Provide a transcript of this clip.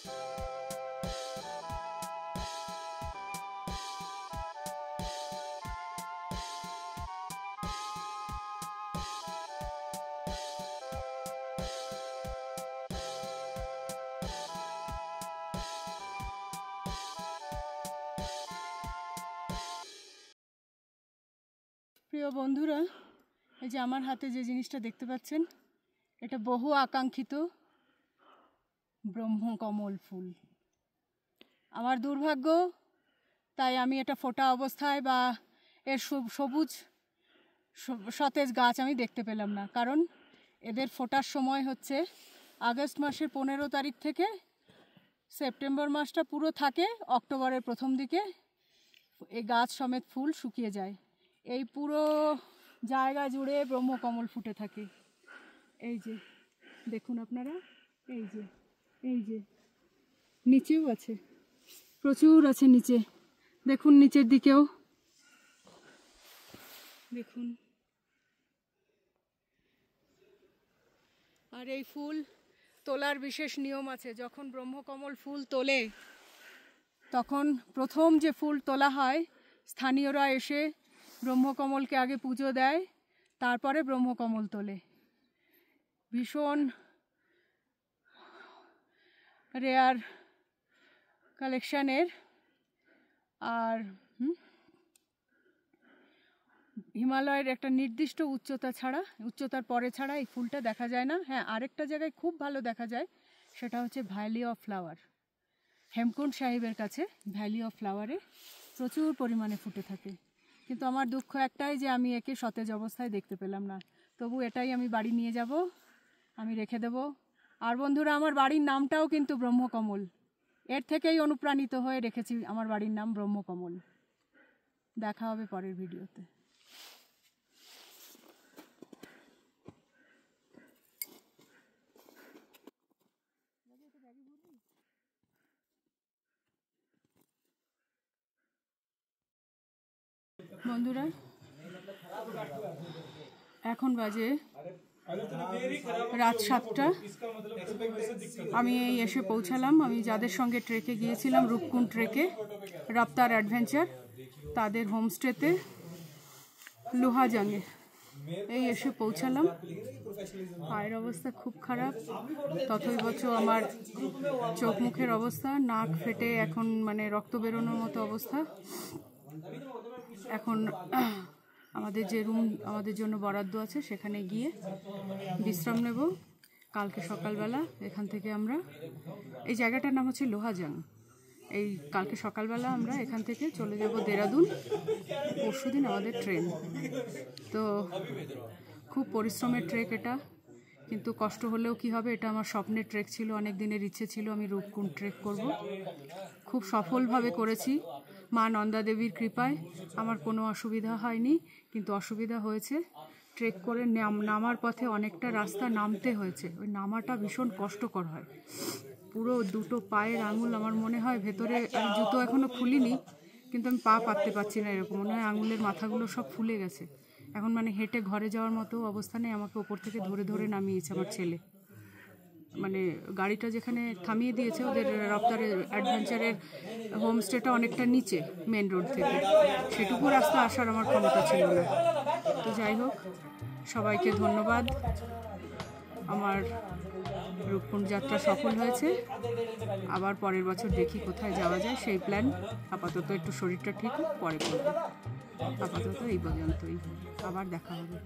প্রিয় বন্ধুরা, এই যে আমার হাতে যে জিনিসটা দেখতে পাচ্ছেন, এটা বহু আকাঙ্ক্ষিত ব্রহ্মকমল ফুল। আমার দুর্ভাগ্য, তাই আমি এটা ফোটা অবস্থায় বা এর সবুজ সতেজ গাছ আমি দেখতে পেলাম না। কারণ এদের ফোটার সময় হচ্ছে আগস্ট মাসের 15 তারিখ থেকে সেপ্টেম্বর মাসটা পুরো থাকে, অক্টোবরের প্রথম দিকে এই গাছ সমেত ফুল শুকিয়ে যায়। এই পুরো জায়গা জুড়ে ব্রহ্মকমল ফুটে থাকে। এই যে দেখুন আপনারা, এই যে নিচেও আছে, প্রচুর আছে নিচে। দেখুন নিচের দিকেও দেখুন। আর এই ফুল তোলার বিশেষ নিয়ম আছে। যখন ব্রহ্মকমল ফুল তোলে, তখন প্রথম যে ফুল তোলা হয়, স্থানীয়রা এসে ব্রহ্মকমলকে আগে পুজো দেয়, তারপরে ব্রহ্মকমল তোলে। ভীষণ রেয়ার কালেকশানের। আর হিমালয়ের একটা নির্দিষ্ট উচ্চতার পরে ছাড়া এই ফুলটা দেখা যায় না। হ্যাঁ, আরেকটা জায়গায় খুব ভালো দেখা যায়, সেটা হচ্ছে ভ্যালি অফ ফ্লাওয়ার। হেমকুণ্ড সাহিবের কাছে ভ্যালি অফ ফ্লাওয়ারে প্রচুর পরিমাণে ফুটে থাকে। কিন্তু আমার দুঃখ একটাই যে আমি একে সতেজ অবস্থায় দেখতে পেলাম না। তবু এটাই আমি বাড়ি নিয়ে যাব, আমি রেখে দেব। আর বন্ধুরা, আমার বাড়ির নামটাও কিন্তু ব্রহ্মকমল। এর থেকেই অনুপ্রাণিত হয়ে রেখেছি আমার বাড়ির নাম ব্রহ্মকমল। দেখা হবে পরের ভিডিওতে। বন্ধুরা, এখন বাজে রাত 7টা। আমি এসে পৌঁছালাম। আমি যাদের সঙ্গে ট্রেকে গিয়েছিলাম, রূপকুণ্ড ট্রেকে, রাপ্তার অ্যাডভেঞ্চার, তাদের হোমস্টেতে লোহাজাঙে এই এসে পৌঁছালাম। পায়ের অবস্থা খুব খারাপ, তথৈবচ আমার চোখ মুখের অবস্থা, নাক ফেটে এখন মানে রক্ত বেরোনোর মতো অবস্থা। এখন আমাদের যে রুম আমাদের জন্য বরাদ্দ আছে, সেখানে গিয়ে বিশ্রাম নেব। কালকে সকালবেলা এখান থেকে আমরা, এই জায়গাটার নাম হচ্ছে লোহাজাং, এই কালকে সকালবেলা আমরা এখান থেকে চলে যাব দেরাদুন। পরশুদিন আমাদের ট্রেন। তো খুব পরিশ্রমের ট্রেক এটা, কিন্তু কষ্ট হলেও কি হবে, এটা আমার স্বপ্নের ট্রেক ছিল। অনেক দিনের ইচ্ছে ছিল আমি রূপকুণ্ড ট্রেক করব। খুব সফলভাবে করেছি মা নন্দা দেবীর কৃপায়। আমার কোনো অসুবিধা হয়নি, কিন্তু অসুবিধা হয়েছে ট্রেক করে নামার পথে অনেকটা রাস্তা নামতে হয়েছে। ওই নামাটা ভীষণ কষ্টকর হয়। পুরো দুটো পায়ের আঙুল আমার মনে হয় ভেতরে, আমি জুতো এখনও খুলিনি, কিন্তু আমি পা পাততে পারছি না, এরকম মনে হয় আঙুলের মাথাগুলো সব ফুলে গেছে। এখন মানে হেঁটে ঘরে যাওয়ার মতো অবস্থানে আমাকে ওপর থেকে ধরে ধরে নামিয়েছে আমার ছেলে। মানে গাড়িটা যেখানে থামিয়ে দিয়েছে, ওদের রাপ্তার অ্যাডভেঞ্চারের হোমস্টেটা অনেকটা নিচে মেন রোড থেকে, সেটুকু রাস্তা আসার আমার ক্ষমতা ছিল না। তো যাই হোক, সবাইকে ধন্যবাদ। আমার রূপকুণ্ড যাত্রা সফল হয়েছে। আবার পরের বছর দেখি কোথায় যাওয়া যায়, সেই প্ল্যান। আপাতত একটু শরীরটা ঠিক হোক, পরে করব। আপাতত এই পর্যন্তই, আবার দেখা হবে।